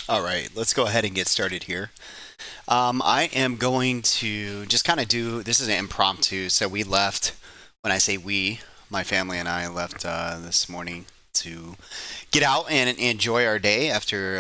All right, let's go ahead and get started here. I am going to just kind of do this is an impromptu. So we left, when I say we, my family and I left this morning to get out and enjoy our day after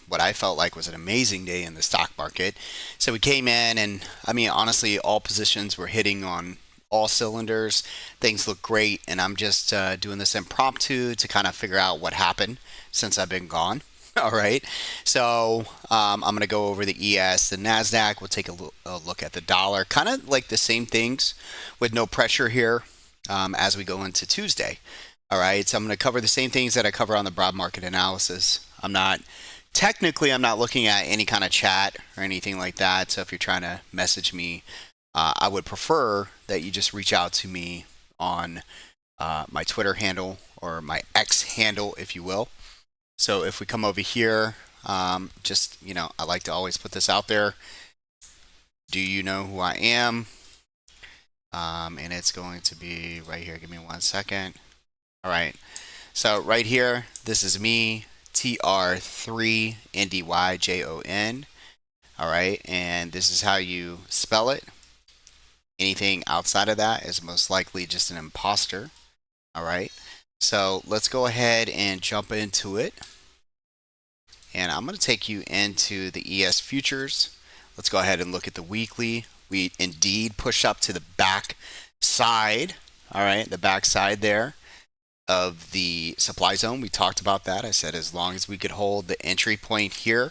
what I felt like was an amazing day in the stock market. So we came in, and I mean, honestly, all positions were hitting on all cylinders. Things look great, and I'm just doing this impromptu to kind of figure out what happened since I've been gone. All right. So I'm going to go over the ES, the Nasdaq. We'll take a look at the dollar. Kind of like the same things with no pressure here as we go into Tuesday. All right. So I'm going to cover the same things that I cover on the broad market analysis. I'm not looking at any kind of chat or anything like that. So if you're trying to message me, I would prefer that you just reach out to me on my Twitter handle or my X handle, if you will. So if we come over here, I like to always put this out there. Do you know who I am? And it's going to be right here. Give me 1 second. All right. So right here, this is me, TR3NDYJON. All right. And this is how you spell it. Anything outside of that is most likely just an imposter. All right. So let's go ahead and jump into it. And I'm going to take you into the ES futures. Let's go ahead and look at the weekly. We indeed push up to the back side. All right, the back side there of the supply zone. We talked about that. I said as long as we could hold the entry point here,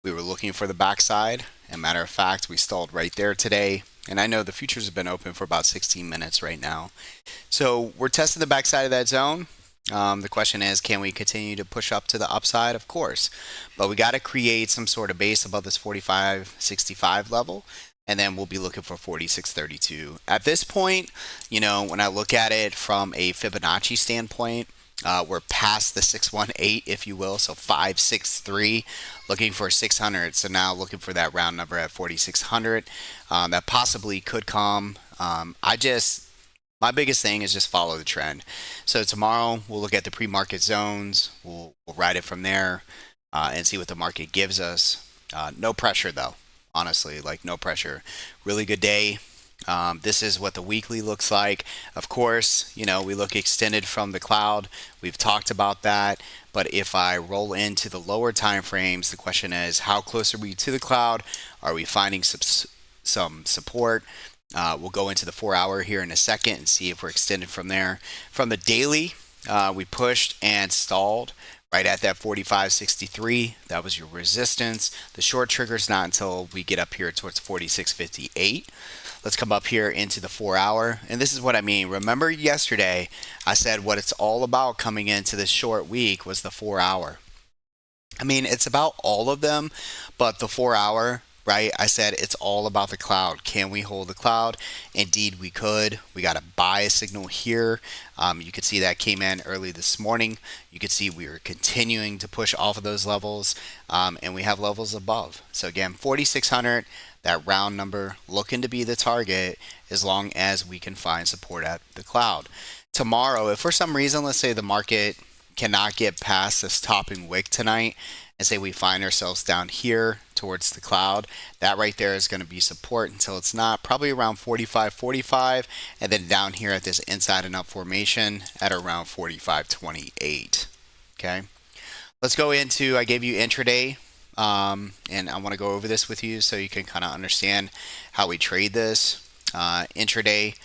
we were looking for the backside. As a matter of fact, we stalled right there today. And I know the futures have been open for about 16 minutes right now. So we're testing the backside of that zone. The question is, can we continue to push up to the upside? Of course. But we got to create some sort of base above this 45.65 level. And then we'll be looking for 46.32. At this point, when I look at it from a Fibonacci standpoint, we're past the 618, if you will, so 563, looking for 600. So now looking for that round number at 4600. That possibly could come. My biggest thing is just follow the trend. So tomorrow we'll look at the pre-market zones. We'll ride it from there and see what the market gives us. No pressure though, honestly, like no pressure. Really good day. This is what the weekly looks like. Of course, we look extended from the cloud. We've talked about that. But if I roll into the lower time frames, the question is, how close are we to the cloud? Are we finding some support? We'll go into the 4 hour here in a second and see if we're extended from there. From the daily, we pushed and stalled right at that 45.63. That was your resistance. The short trigger is not until we get up here towards 46.58. Let's come up here into the 4 hour. And this is what I mean. Remember yesterday, I said what it's all about coming into this short week was the 4 hour. I mean, it's about all of them, but the 4 hour, right? I said it's all about the cloud. Can we hold the cloud? Indeed, we could. We got a buy signal here. You could see that came in early this morning. You could see we were continuing to push off of those levels, and we have levels above. So again, 4,600, that round number, looking to be the target as long as we can find support at the cloud. Tomorrow, if for some reason, let's say the market cannot get past this topping wick tonight, and say we find ourselves down here towards the cloud, that right there is going to be support until it's not, probably around 45.45, and then down here at this inside and up formation at around 45.28. Okay, let's go into, I gave you intraday, and I want to go over this with you so you can kind of understand how we trade this. Intraday,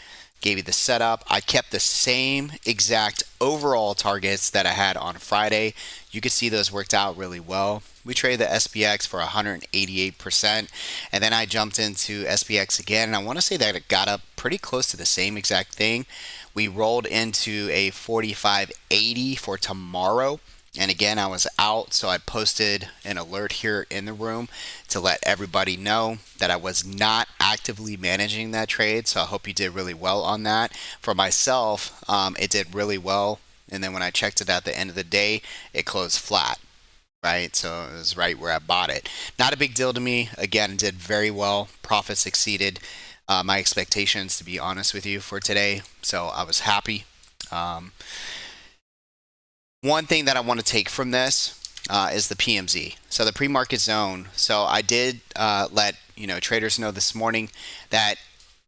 gave you the setup. I kept the same exact overall targets that I had on Friday. You could see those worked out really well. We traded the SPX for 188%, and then I jumped into SPX again, and I want to say that it got up pretty close to the same exact thing. We rolled into a 45.80 for tomorrow. And again, I was out, so I posted an alert here in the room to let everybody know that I was not actively managing that trade. So I hope you did really well on that. For myself, it did really well. And then when I checked it at the end of the day, it closed flat, right? So it was right where I bought it. Not a big deal to me. Again, it did very well. Profits exceeded my expectations, to be honest with you, for today. So I was happy. One thing that I want to take from this is the PMZ. So the pre-market zone. So I did let traders know this morning that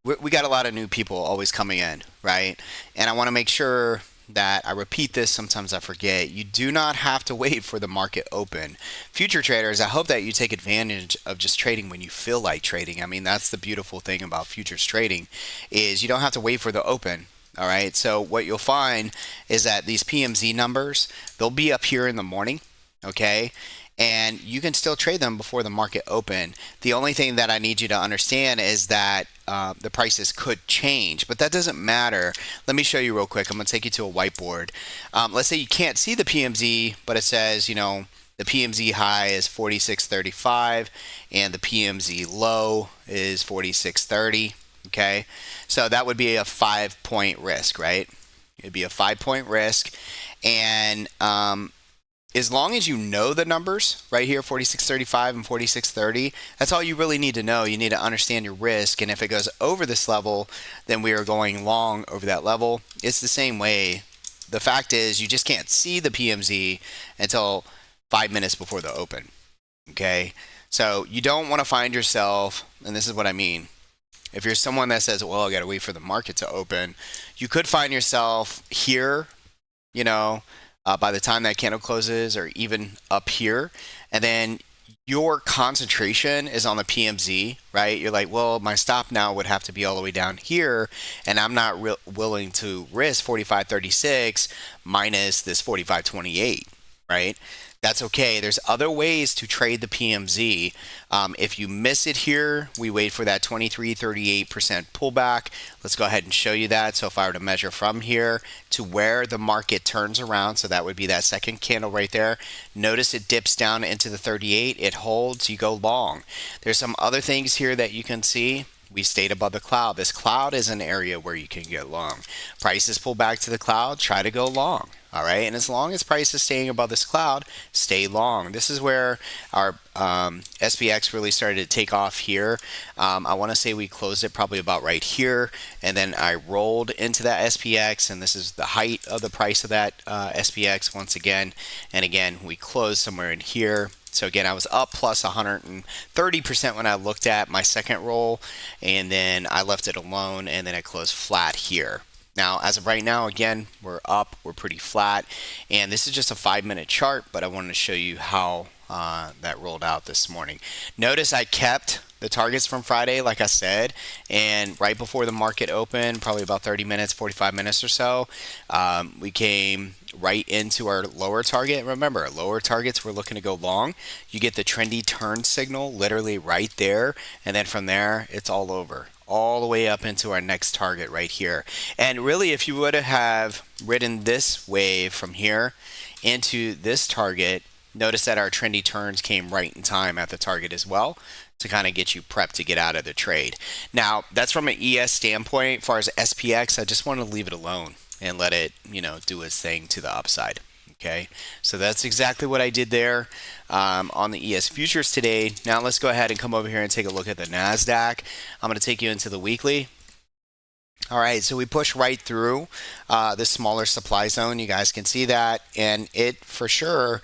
we got a lot of new people always coming in, right? And I want to make sure that I repeat this. Sometimes I forget. You do not have to wait for the market open. Future traders, I hope that you take advantage of just trading when you feel like trading. I mean, that's the beautiful thing about futures trading is you don't have to wait for the open. All right. So what you'll find is that these PMZ numbers, they'll be up here in the morning. Okay. And you can still trade them before the market open. The only thing that I need you to understand is that the prices could change, but that doesn't matter. Let me show you real quick. I'm going to take you to a whiteboard. Let's say you can't see the PMZ, but it says, the PMZ high is 46.35 and the PMZ low is 46.30. Okay, so that would be a 5-point risk, right? It'd be a 5-point risk, and as long as you know the numbers right here, 46.35 and 46.30, that's all you really need to know. You need to understand your risk, and if it goes over this level, then we are going long over that level. It's the same way. The fact is, you just can't see the PMZ until 5 minutes before the open. Okay, so you don't want to find yourself, and this is what I mean. If you're someone that says, well, I got to wait for the market to open, you could find yourself here, by the time that candle closes, or even up here, and then your concentration is on the PMZ, right? You're like, well, my stop now would have to be all the way down here, and I'm not willing to risk 45.36 minus this 45.28, right? That's okay. There's other ways to trade the PMZ. If you miss it here, we wait for that 23.38% pullback. Let's go ahead and show you that. So if I were to measure from here to where the market turns around, so that would be that second candle right there. Notice it dips down into the 38. It holds. You go long. There's some other things here that you can see. We stayed above the cloud. This cloud is an area where you can get long. Prices pull back to the cloud, try to go long. All right, and as long as price is staying above this cloud, stay long. This is where our SPX really started to take off here. I want to say we closed it probably about right here, and then I rolled into that SPX, and this is the height of the price of that SPX once again. And again, we closed somewhere in here. So again, I was up plus 130% when I looked at my second roll, and then I left it alone, and then I closed flat here. Now, as of right now, again, we're up, we're pretty flat, and this is just a 5-minute chart, but I wanted to show you how that rolled out this morning. Notice I kept the targets from Friday, like I said, and right before the market opened, probably about 30 minutes, 45 minutes or so, we came right into our lower target. Remember, lower targets, we're looking to go long. You get the trendy turn signal literally right there, and then from there, it's all over. All the way up into our next target right here. And really, if you would have ridden this wave from here into this target, notice that our trendy turns came right in time at the target as well to kind of get you prepped to get out of the trade. Now, that's from an ES standpoint. As far as SPX, I just want to leave it alone and let it, do its thing to the upside. Okay, so that's exactly what I did there on the ES futures today. Now let's go ahead and come over here and take a look at the Nasdaq. I'm going to take you into the weekly. All right, so we push right through the smaller supply zone. You guys can see that, and it for sure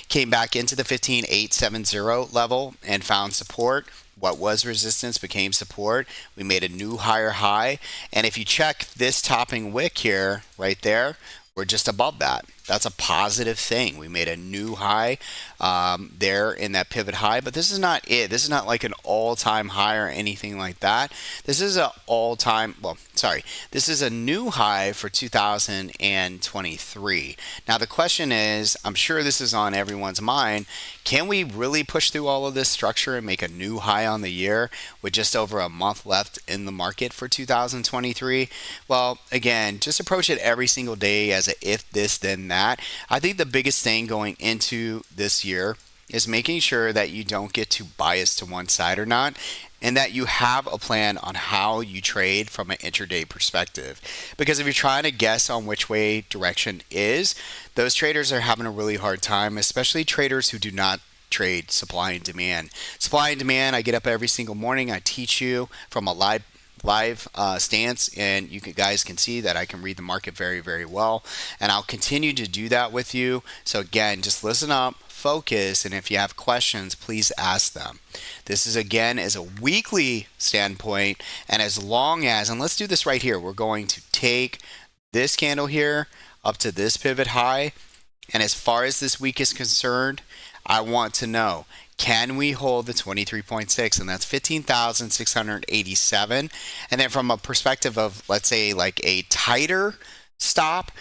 came back into the 15,870 level and found support. What was resistance became support. We made a new higher high, and if you check this topping wick here, right there, we're just above that. That's a positive thing. We made a new high there in that pivot high, but this is not it. This is not like an all-time high or anything like that. This is a all-time, this is a new high for 2023. Now the question is, I'm sure this is on everyone's mind, can we really push through all of this structure and make a new high on the year with just over a month left in the market for 2023? Well, again, just approach it every single day as a if this then that. I think the biggest thing going into this year is making sure that you don't get too biased to one side or not, and that you have a plan on how you trade from an intraday perspective. Because if you're trying to guess on which way direction is, those traders are having a really hard time, especially traders who do not trade supply and demand. Supply and demand, I get up every single morning, I teach you from a live live stance, and you guys can see that I can read the market very, very well, and I'll continue to do that with you. So again, just listen up, focus, and if you have questions, please ask them. This is again is a weekly standpoint, and as long as, and let's do this right here, we're going to take this candle here up to this pivot high, and as far as this week is concerned, I want to know, can we hold the 23.6? And that's 15,687. And then from a perspective of, let's say, like a tighter stop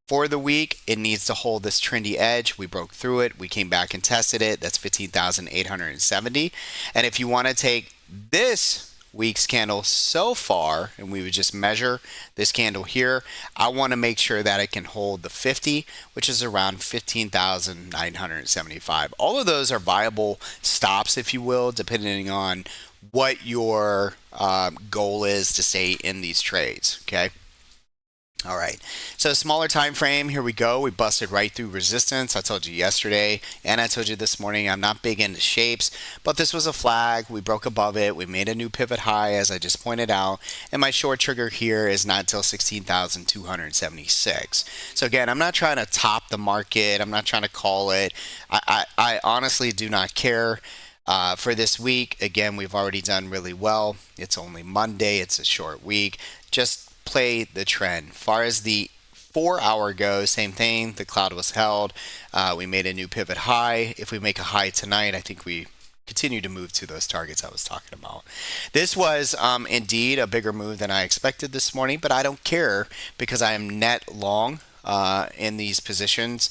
for the week, it needs to hold this trendy edge. We broke through it. We came back and tested it. That's 15,870. And if you want to take this week's candle so far, and we would just measure this candle here, I want to make sure that it can hold the 50, which is around 15,975. All of those are viable stops, if you will, depending on what your goal is to stay in these trades. Okay. All right, so smaller time frame, here we go. We busted right through resistance. I told you yesterday and I told you this morning I'm not big into shapes, but this was a flag. We broke above it. We made a new pivot high, as I just pointed out, and my short trigger here is not until 16,276. So again, I'm not trying to top the market. I'm not trying to call it. I honestly do not care. For this week, again, we've already done really well. It's only Monday. It's a short week. Just play the trend. Far as the 4-hour goes, same thing. The cloud was held. We made a new pivot high. If we make a high tonight, I think we continue to move to those targets I was talking about. This was indeed a bigger move than I expected this morning, but I don't care because I am net long in these positions.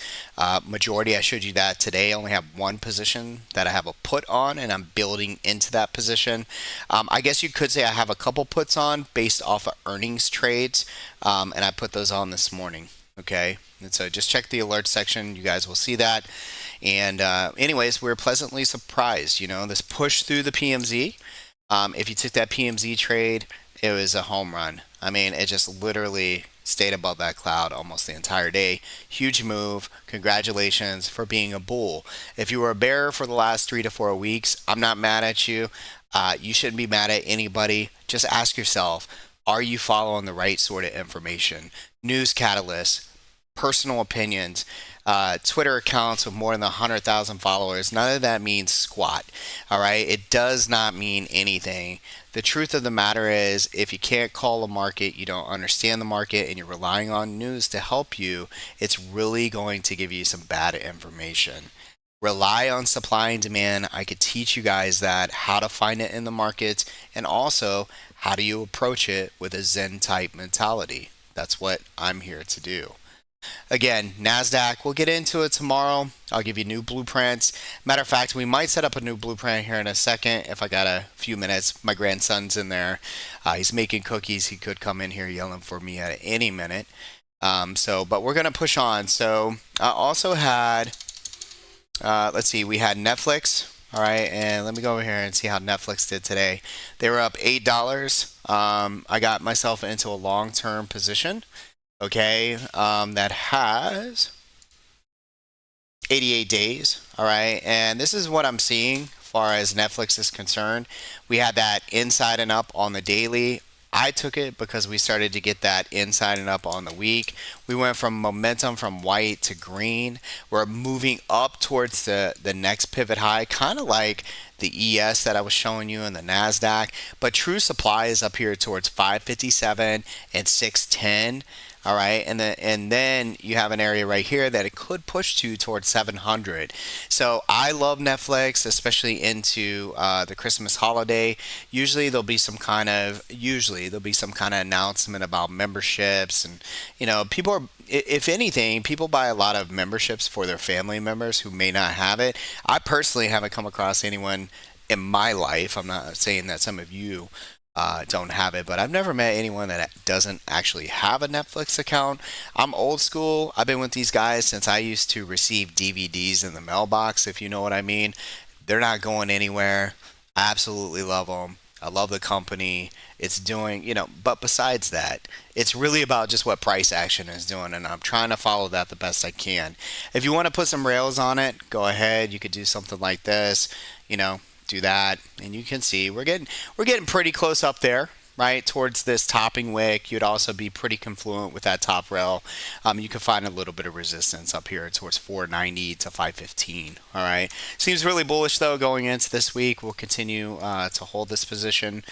Majority, I showed you that today. I only have one position that I have a put on, and I'm building into that position. I guess you could say I have a couple puts on based off of earnings trades, and I put those on this morning. Okay, and so just check the alert section. You guys will see that. And anyways, we're pleasantly surprised. You know, this push through the PMZ. If you took that PMZ trade, it was a home run. I mean, it just literally stayed above that cloud almost the entire day. Huge move. Congratulations for being a bull. If you were a bear for the last 3 to 4 weeks, I'm not mad at you. You shouldn't be mad at anybody. Just ask yourself, are you following the right sort of information? News catalysts, personal opinions, Twitter accounts with more than 100,000 followers. None of that means squat. All right. It does not mean anything. The truth of the matter is, if you can't call a market, you don't understand the market, and you're relying on news to help you, it's really going to give you some bad information. Rely on supply and demand. I could teach you guys that, how to find it in the markets, and also how do you approach it with a Zen type mentality. That's what I'm here to do. Again, Nasdaq, we'll get into it tomorrow. I'll give you new blueprints. Matter of fact, we might set up a new blueprint here in a second if I got a few minutes. My grandson's in there. He's making cookies. He could come in here yelling for me at any minute. But we're going to push on. So I also had, let's see, we had Netflix. All right, and let me go over here and see how Netflix did today. They were up $8. I got myself into a long-term position. Okay, that has 88 days. All right, and this is what I'm seeing as far as Netflix is concerned. We had that inside and up on the daily. I took it because we started to get that inside and up on the week. We went from momentum from white to green. We're moving up towards the next pivot high, kind of like the ES that I was showing you in the Nasdaq. But true supply is up here towards 557 and 610. All right, and then you have an area right here that it could push to towards 700. So I love Netflix, especially into the Christmas holiday. Usually there'll be some kind of announcement about memberships, and people are, if anything, people buy a lot of memberships for their family members who may not have it. I personally haven't come across anyone in my life. I'm not saying that some of you don't have it, but I've never met anyone that doesn't actually have a Netflix account. I'm old school. I've been with these guys since I used to receive DVDs in the mailbox, if you know what I mean. They're not going anywhere. I absolutely love them. I love the company. It's doing, but besides that, it's really about just what price action is doing, and I'm trying to follow that the best I can. If you want to put some rails on it, go ahead. You could do something like this, do that, and you can see we're getting pretty close up there. right, towards this topping wick. You'd also be pretty confluent with that top rail. You can find a little bit of resistance up here towards 490 to 515. All right. Seems really bullish though going into this week. We'll continue to hold this position.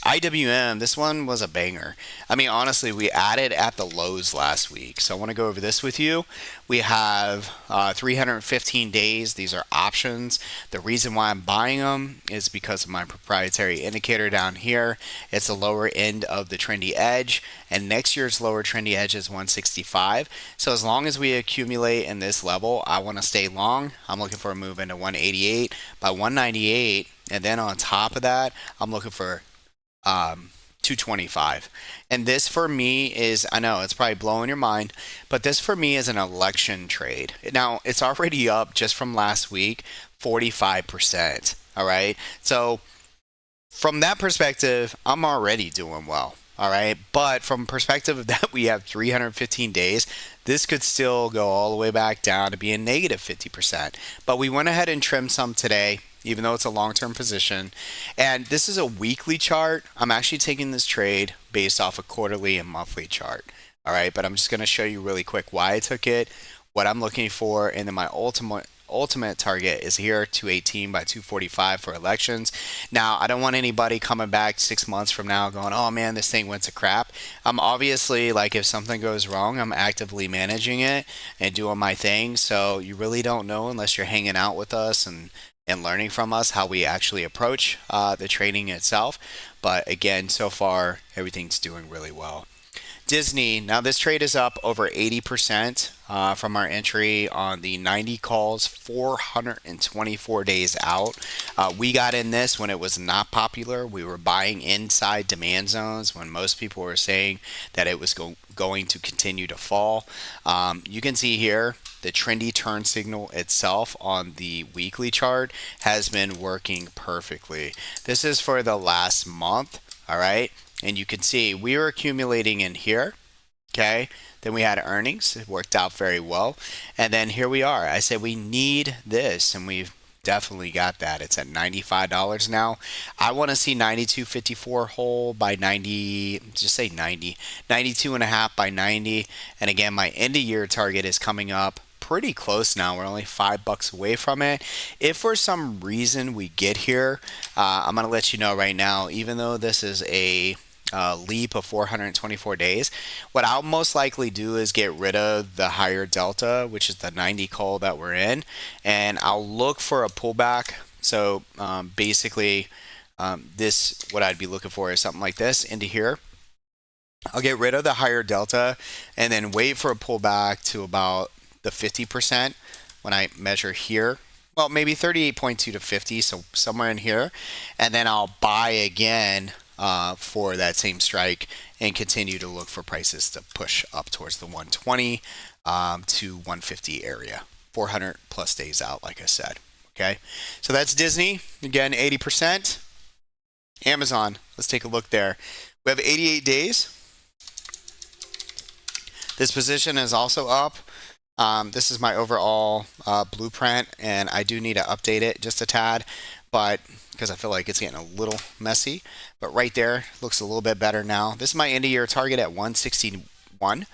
IWM, this one was a banger. I mean, honestly, we added at the lows last week. So I want to go over this with you. We have 315 days. These are options. The reason why I'm buying them is because of my proprietary indicator down here. It's the lower end of the trendy edge, and next year's lower trendy edge is 165. So as long as we accumulate in this level, I want to stay long. I'm looking for a move into 188 by 198, and then on top of that, I'm looking for 225. And this for me is, I know it's probably blowing your mind, but this for me is an election trade. Now, it's already up just from last week, 45%. All right. So from that perspective, I'm already doing well. All right. But from perspective of that, we have 315 days. This could still go all the way back down to being negative 50%. But we went ahead and trimmed some today, even though it's a long-term position. And this is a weekly chart. I'm actually taking this trade based off a quarterly and monthly chart. All right. But I'm just going to show you really quick why I took it, what I'm looking for, and then my ultimate target is here, 218 by 245 for elections. Now, I don't want anybody coming back 6 months from now going, oh man, this thing went to crap. I'm obviously, like, if something goes wrong, I'm actively managing it and doing my thing. So you really don't know unless you're hanging out with us and learning from us how we actually approach the trading itself. But again, so far, everything's doing really well. Disney, now this trade is up over 80% from our entry on the 90 calls, 424 days out. We got in this when it was not popular. We were buying inside demand zones when most people were saying that it was going to continue to fall. You can see here the trendy turn signal itself on the weekly chart has been working perfectly. This is for the last month, all right? And you can see we were accumulating in here, okay? Then we had earnings. It worked out very well. And then here we are. I said we need this, and we've definitely got that. It's at $95 now. I want to see 92.54 whole by 90, just say 90, 92 and a half by 90. And again, my end of year target is coming up pretty close now. We're only $5 away from it. If for some reason we get here, I'm going to let you know right now, even though this is a leap of 424 days, what I'll most likely do is get rid of the higher delta, which is the 90 call that we're in, and I'll look for a pullback. So basically, this, what I'd be looking for is something like this into here. I'll get rid of the higher delta and then wait for a pullback to about the 50% when I measure here. Well, maybe 38.2 to 50, so somewhere in here. And then I'll buy again for that same strike and continue to look for prices to push up towards the 120 to 150 area. 400 plus days out, like I said. Okay, so that's Disney. Again, 80%. Amazon, let's take a look there. We have 88 days. This position is also up. This is my overall blueprint, and I do need to update it just a tad, but because I feel like it's getting a little messy. But right there looks a little bit better now. This is my end of year target at 161.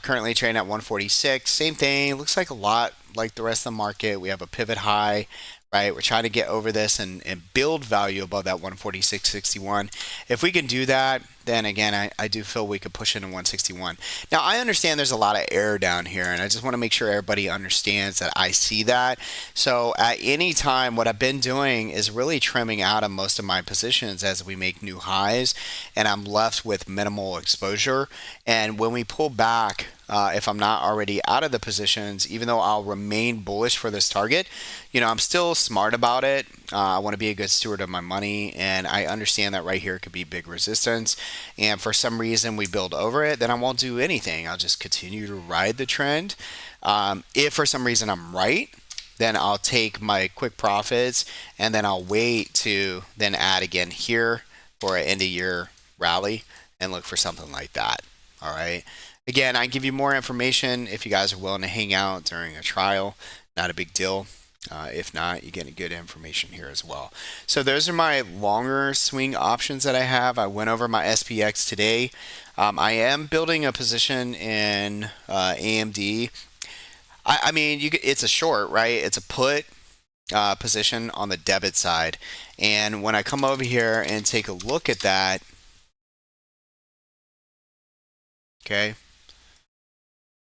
Currently trading at 146. Same thing. Looks like a lot like the rest of the market. We have a pivot high. Right, we're trying to get over this and build value above that 146.61. If we can do that, then again, I do feel we could push into 161. Now, I understand there's a lot of error down here, and I just want to make sure everybody understands that I see that. So at any time, what I've been doing is really trimming out of most of my positions as we make new highs, and I'm left with minimal exposure. And when we pull back, if I'm not already out of the positions, even though I'll remain bullish for this target, you know, I'm still smart about it. I want to be a good steward of my money, and I understand that right here could be big resistance. And for some reason we build over it, then I won't do anything. I'll just continue to ride the trend. If for some reason I'm right, then I'll take my quick profits, and then I'll wait to then add again here for an end of year rally and look for something like that. All right. Again, I can give you more information if you guys are willing to hang out during a trial. Not a big deal. If not, you get good information here as well. So those are my longer swing options that I have. I went over my SPX today. I am building a position in AMD. I mean, it's a short, right? It's a put position on the debit side. And when I come over here and take a look at that, okay,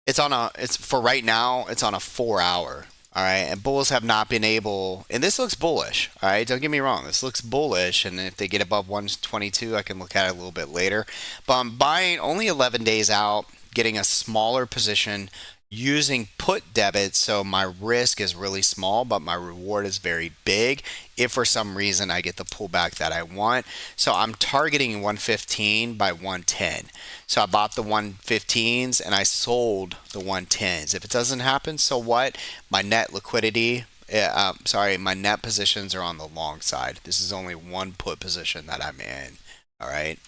it's for right now, it's on a 4 hour. All right, and bulls have not been able, and this looks bullish. All right, don't get me wrong, this looks bullish, and if they get above 122, I can look at it a little bit later. But I'm buying only 11 days out, getting a smaller position using put debit, so my risk is really small, but my reward is very big if for some reason I get the pullback that I want. So I'm targeting 115 by 110. So I bought the 115s and I sold the 110s. If it doesn't happen, so what? My net liquidity, my net positions are on the long side. This is only one put position that I'm in. All right.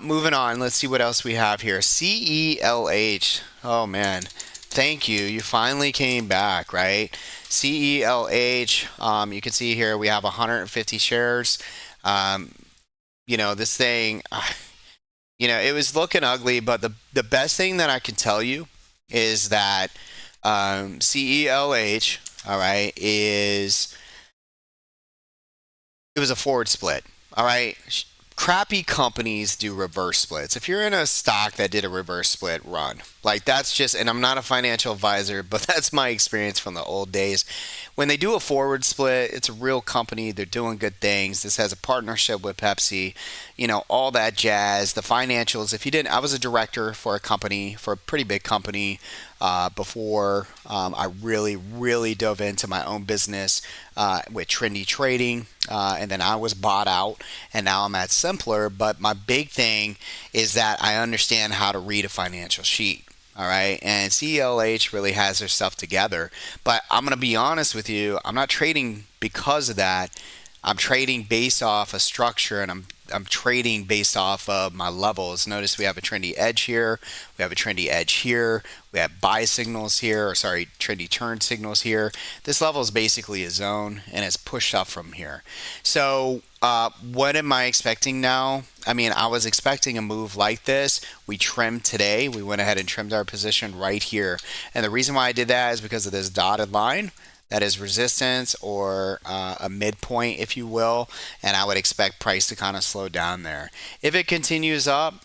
Moving on, let's see what else we have here. CELH. Oh man, thank you. You finally came back, right? CELH. You can see here we have 150 shares. This thing. It was looking ugly, but the best thing that I can tell you is that CELH. All right, it was a forward split. All right. Crappy companies do reverse splits. If you're in a stock that did a reverse split, run. Like that's just, and I'm not a financial advisor, but that's my experience from the old days. When they do a forward split, it's a real company. They're doing good things. This has a partnership with Pepsi, all that jazz. The financials, if you didn't, I was a director for a pretty big company before I really, really dove into my own business with trendy trading. And then I was bought out and now I'm at Simpler. But my big thing is that I understand how to read a financial sheet. All right. And CELH really has their stuff together. But I'm going to be honest with you. I'm not trading because of that. I'm trading based off a structure and I'm trading based off of my levels. Notice we have a trendy edge here. We have a trendy edge here. We have buy signals here, trendy turn signals here. This level is basically a zone and it's pushed up from here. So what am I expecting now? I mean, I was expecting a move like this. We trimmed today. We went ahead and trimmed our position right here. And the reason why I did that is because of this dotted line. That is resistance or a midpoint, if you will, and I would expect price to kind of slow down there. If it continues up,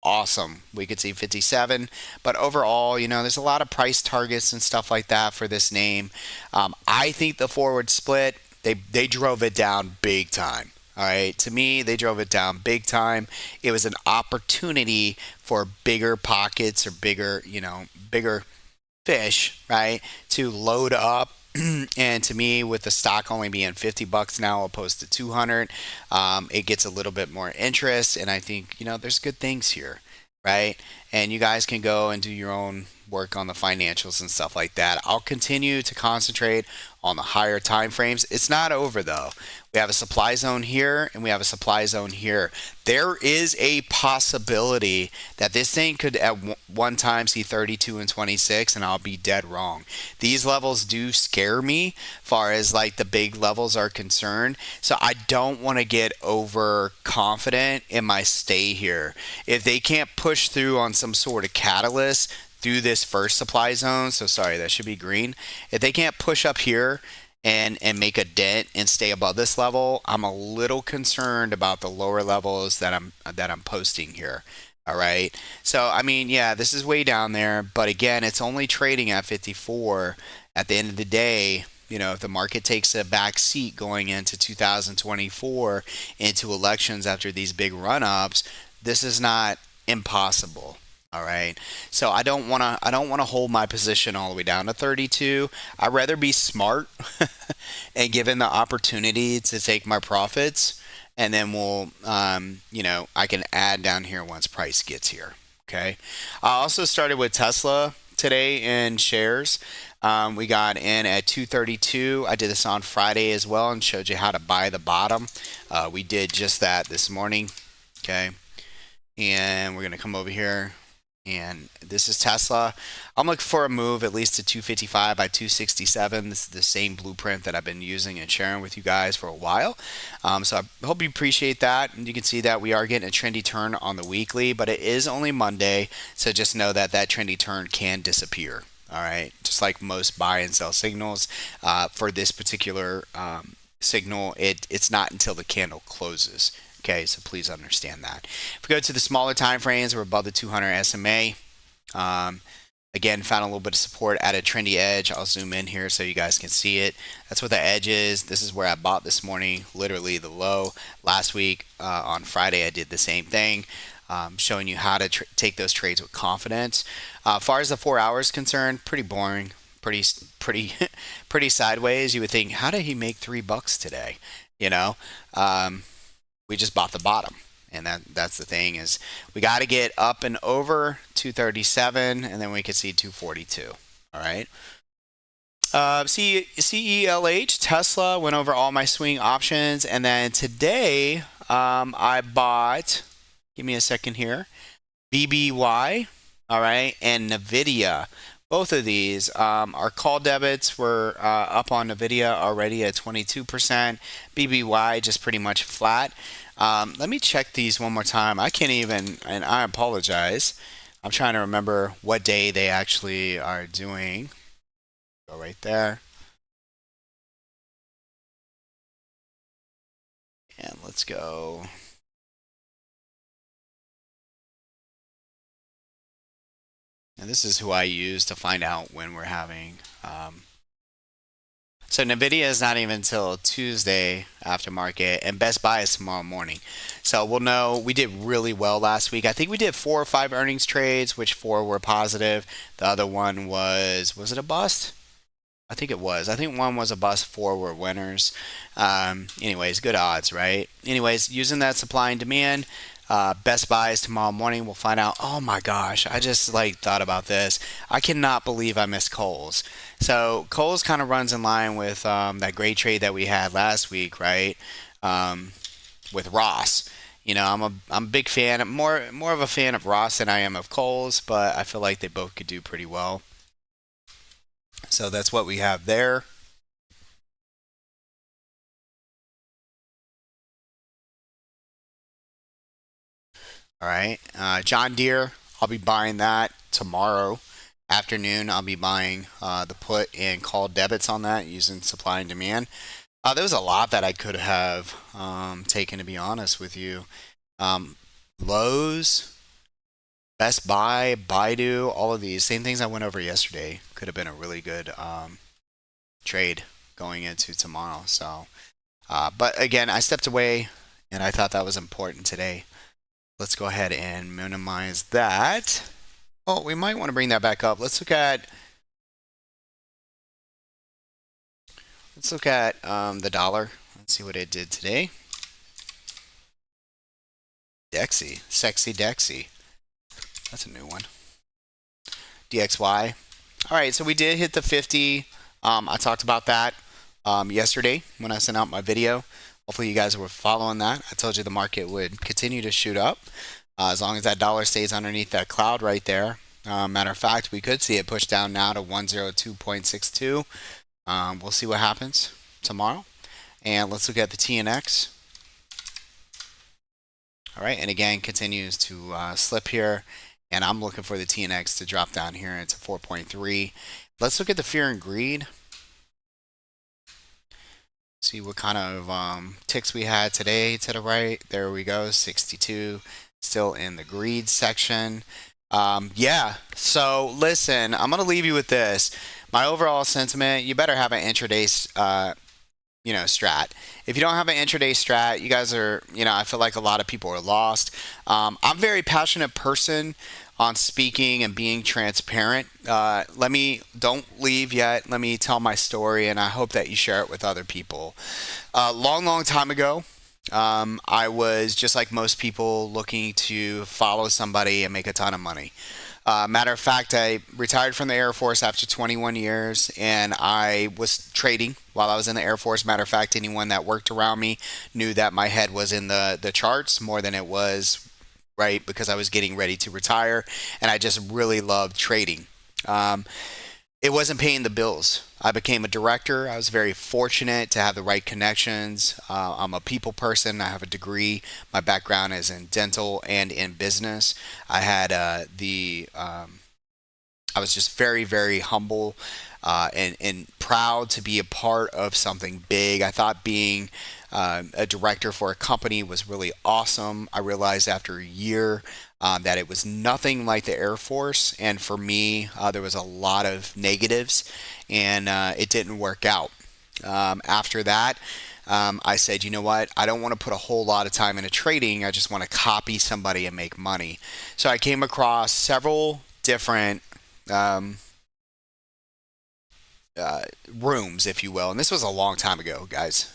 awesome. We could see 57, but overall, there's a lot of price targets and stuff like that for this name. I think the forward split, they drove it down big time. All right, to me, they drove it down big time. It was an opportunity for bigger pockets or bigger fish, right, to load up. And to me, with the stock only being $50 now opposed to 200, it gets a little bit more interest. And I think there's good things here, right? And you guys can go and do your own work on the financials and stuff like that. I'll continue to concentrate on the higher time frames. It's not over though. We have a supply zone here and we have a supply zone here. There is a possibility that this thing could at one time see 32 and 26 and I'll be dead wrong. These levels do scare me far as like the big levels are concerned. So I don't want to get overconfident in my stay here. If they can't push through on some sort of catalyst through this first supply zone, so sorry, that should be green. If they can't push up here and make a dent and stay above this level, I'm a little concerned about the lower levels that I'm posting here. All right. So I mean, yeah, this is way down there, but again, it's only trading at 54. At the end of the day, if the market takes a back seat going into 2024 into elections after these big run-ups, this is not impossible. All right. So I don't want to hold my position all the way down to 32. I'd rather be smart and given the opportunity to take my profits, and then I can add down here once price gets here. Okay. I also started with Tesla today in shares. We got in at 232. I did this on Friday as well and showed you how to buy the bottom. We did just that this morning. Okay. And we're going to come over here. And this is Tesla. I'm looking for a move at least to 255 by 267. This is the same blueprint that I've been using and sharing with you guys for a while. So I hope you appreciate that. And you can see that we are getting a trendy turn on the weekly, but it is only Monday. So just know that that trendy turn can disappear. All right. Just like most buy and sell signals, for this particular signal, it's not until the candle closes. Okay, so please understand that. If we go to the smaller time frames, we're above the 200 SMA. Um, Again, found a little bit of support at a trendy edge. I'll zoom in here so you guys can see it. That's what the edge is. This is where I bought this morning, literally the low. Last week on Friday, I did the same thing, showing you how to take those trades with confidence. As far as the 4 hours concerned, pretty boring, pretty, pretty sideways. You would think, how did he make $3 today? You know, we just bought the bottom. And that's the thing is we got to get up and over 237, and then we can see 242. All right. CELH, Tesla, went over all my swing options. And then today I bought, give me a second here, BBY, all right, and NVIDIA. Both of these, our call debits were up on NVIDIA already at 22%. BBY just pretty much flat. Let me check these one more time. I can't even, and I apologize. I'm trying to remember what day they actually are doing. Go right there. And let's go. And this is who I use to find out when we're having. So NVIDIA is not even until Tuesday after market, and Best Buy is tomorrow morning. So we'll know. We did really well last week. I think we did 4 or 5 earnings trades, which 4 were positive. The other one was it a bust? I think it was. I think one was a bust, 4 were winners. Anyways, good odds, right? Anyways, using that supply and demand, Best Buy is tomorrow morning. We'll find out. Oh my gosh, I just thought about this. I cannot believe I missed Kohl's. So Kohl's kind of runs in line with that great trade that we had last week, right? With Ross. I'm a big fan. I'm more of a fan of Ross than I am of Kohl's, but I feel like they both could do pretty well. So that's what we have there. All right. John Deere, I'll be buying that tomorrow afternoon. I'll be buying the put and call debits on that using supply and demand. There was a lot that I could have taken, to be honest with you. Lowe's, Best Buy, Baidu, all of these, same things I went over yesterday, could have been a really good trade going into tomorrow. So, but again, I stepped away and I thought that was important today. Let's go ahead and minimize that. Oh, we might want to bring that back up. Let's look at the dollar. Let's see what it did today. Dexy, sexy Dexy. That's a new one. DXY. All right, so we did hit the 50. I talked about that yesterday when I sent out my video. Hopefully you guys were following that. I told you the market would continue to shoot up as long as that dollar stays underneath that cloud right there. Matter of fact, we could see it push down now to 102.62. We'll see what happens tomorrow. And let's look at the TNX. All right, and again, continues to slip here. And I'm looking for the TNX to drop down here into 4.3. Let's look at the fear and greed. See what kind of ticks we had today to the right. There we go, 62. Still in the greed section. Yeah, so listen, I'm going to leave you with this. My overall sentiment, you better have an intraday strat. If you don't have an intraday strat, you guys are, I feel like a lot of people are lost. I'm a very passionate person on speaking and being transparent. Don't leave yet. Let me tell my story, and I hope that you share it with other people. Long time ago, I was just like most people looking to follow somebody and make a ton of money. Matter of fact, I retired from the Air Force after 21 years, and I was trading while I was in the Air Force. Matter of fact, anyone that worked around me knew that my head was in the charts more than it was right? Because I was getting ready to retire and I just really loved trading. Um, it wasn't paying the bills. I became a director. I was very fortunate to have the right connections. I'm a people person. I have a degree. My background is in dental and in business. I had I was just very, very humble and proud to be a part of something big. I thought being a director for a company was really awesome. I realized after a year that it was nothing like the Air Force. And for me, there was a lot of negatives and it didn't work out. After that, I said, you know what? I don't want to put a whole lot of time into trading. I just want to copy somebody and make money. So I came across several different um, uh, rooms, if you will. And this was a long time ago, guys.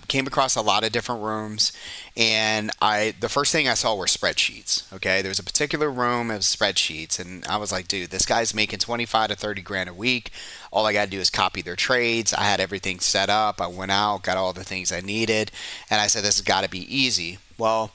Came across a lot of different rooms, and the first thing I saw were spreadsheets. Okay, there was a particular room of spreadsheets, and I was like, dude, this guy's making 25 to 30 grand a week. All I got to do is copy their trades. I had everything set up. I went out, got all the things I needed, and I said, this has got to be easy. Well,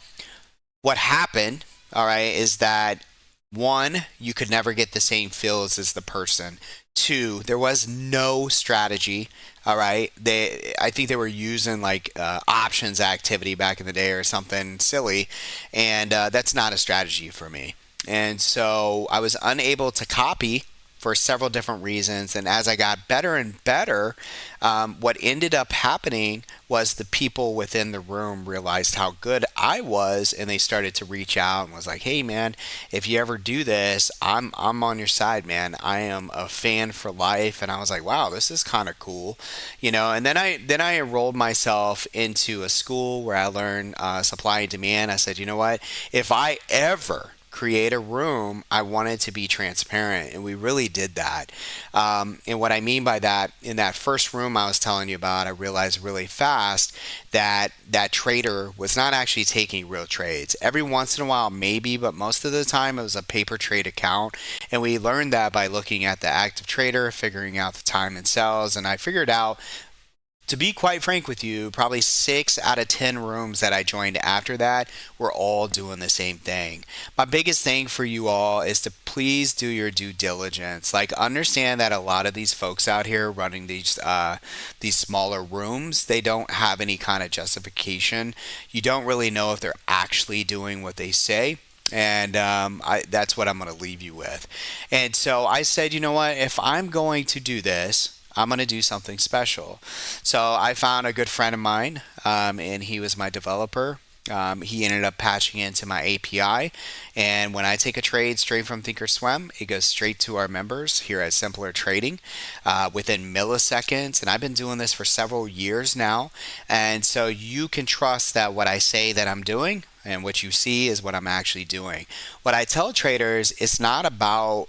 what happened, all right, is that one, you could never get the same feels as the person. Two, there was no strategy. All right, I think they were using like options activity back in the day or something silly, and that's not a strategy for me. And so I was unable to copy for several different reasons. And as I got better and better, what ended up happening was the people within the room realized how good I was, and they started to reach out and was like, "Hey, man, if you ever do this, I'm on your side, man. I am a fan for life." And I was like, "Wow, this is kind of cool," you know. And then I enrolled myself into a school where I learned supply and demand. I said, "You know what? If I ever create a room, I wanted to be transparent," and we really did that. And what I mean by that, in that first room I was telling you about, I realized really fast that that trader was not actually taking real trades. Every once in a while, maybe, but most of the time it was a paper trade account. And we learned that by looking at the active trader, figuring out the time and sells, and I figured out, to be quite frank with you, probably 6 out of 10 rooms that I joined after that were all doing the same thing. My biggest thing for you all is to please do your due diligence. Like, understand that a lot of these folks out here running these smaller rooms, they don't have any kind of justification. You don't really know if they're actually doing what they say. And that's what I'm going to leave you with. And so I said, you know what? If I'm going to do this, I'm going to do something special. So I found a good friend of mine, and he was my developer. He ended up patching into my API. And when I take a trade straight from Thinkorswim, it goes straight to our members here at Simpler Trading within milliseconds. And I've been doing this for several years now. And so you can trust that what I say that I'm doing and what you see is what I'm actually doing. What I tell traders, it's not about,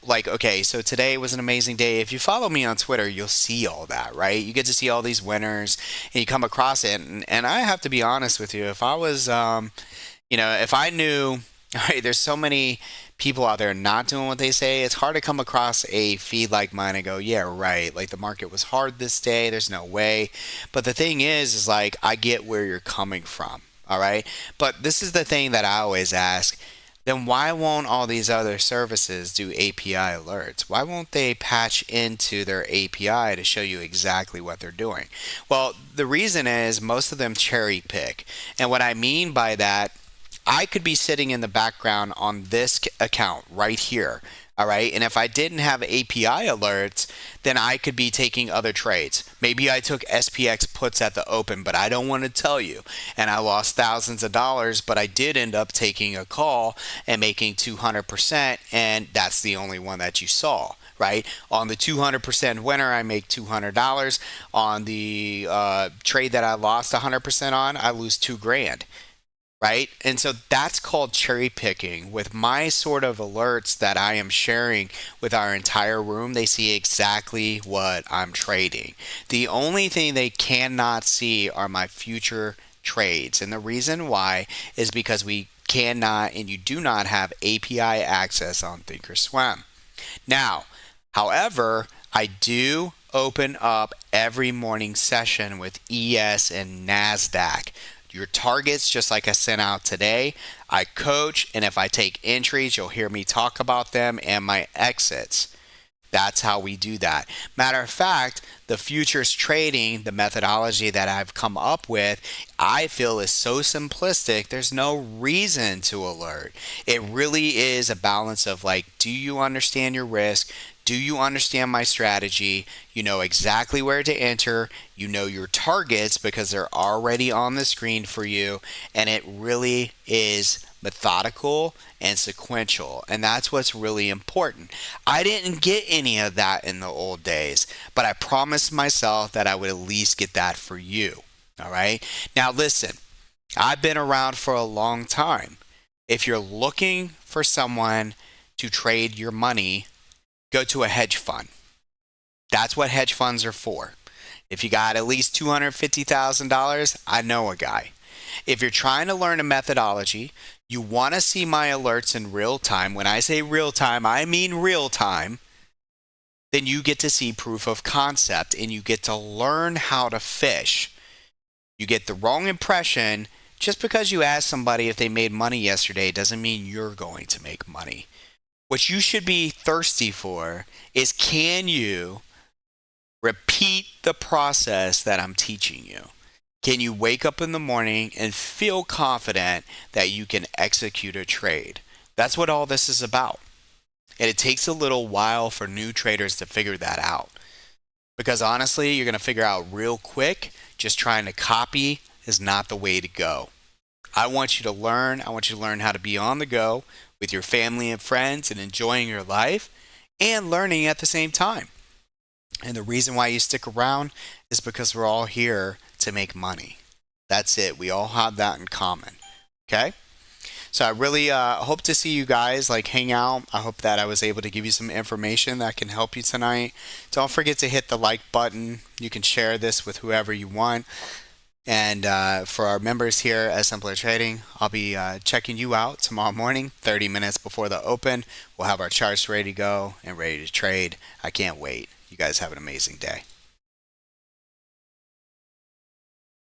like, okay, so today was an amazing day. If you follow me on Twitter, you'll see all that, right? You get to see all these winners and you come across it. And I have to be honest with you. If I was, if I knew, right, there's so many people out there not doing what they say, it's hard to come across a feed like mine and go, yeah, right, like the market was hard this day. There's no way. But the thing is like, I get where you're coming from. All right. But this is the thing that I always ask. Then why won't all these other services do API alerts? Why won't they patch into their API to show you exactly what they're doing? Well, the reason is most of them cherry pick. And what I mean by that, I could be sitting in the background on this account right here. All right. And if I didn't have API alerts, then I could be taking other trades. Maybe I took SPX puts at the open, but I don't want to tell you. And I lost thousands of dollars, but I did end up taking a call and making 200%. And that's the only one that you saw. Right? On the 200% winner, I make $200. On the trade that I lost 100% on, I lose 2 grand. Right? And so that's called cherry picking. With my sort of alerts that I am sharing with our entire room, they see exactly what I'm trading. The only thing they cannot see are my future trades. And the reason why is because we cannot and you do not have API access on Thinkorswim. Now, however, I do open up every morning session with ES and Nasdaq. your targets, just like I sent out today. I coach, and if I take entries, you'll hear me talk about them and my exits. That's how we do that. Matter of fact, the futures trading, the methodology that I've come up with, I feel is so simplistic, there's no reason to alert. It really is a balance of like, do you understand your risk? Do you understand my strategy? You know exactly where to enter. You know your targets because they're already on the screen for you. And it really is methodical and sequential. And that's what's really important. I didn't get any of that in the old days, but I promised myself that I would at least get that for you. All right. Now, listen, I've been around for a long time. If you're looking for someone to trade your money, go to a hedge fund. That's what hedge funds are for. If you got at least $250,000, I know a guy. If you're trying to learn a methodology, you want to see my alerts in real time. When I say real time, I mean real time. Then you get to see proof of concept and you get to learn how to fish. You get the wrong impression. Just because you ask somebody if they made money yesterday doesn't mean you're going to make money. What you should be thirsty for is, can you repeat the process that I'm teaching you? Can you wake up in the morning and feel confident that you can execute a trade? That's what all this is about. And it takes a little while for new traders to figure that out. Because honestly, you're going to figure out real quick, just trying to copy is not the way to go. I want you to learn. I want you to learn how to be on the go with your family and friends and enjoying your life and learning at the same time. And the reason why you stick around is because we're all here to make money. That's it. We all have that in common. Okay? So I really hope to see you guys like hang out. I hope that I was able to give you some information that can help you tonight. Don't forget to hit the like button. You can share this with whoever you want. And for our members here at Simpler Trading, I'll be checking you out tomorrow morning, 30 minutes before the open. We'll have our charts ready to go and ready to trade. I can't wait. You guys have an amazing day.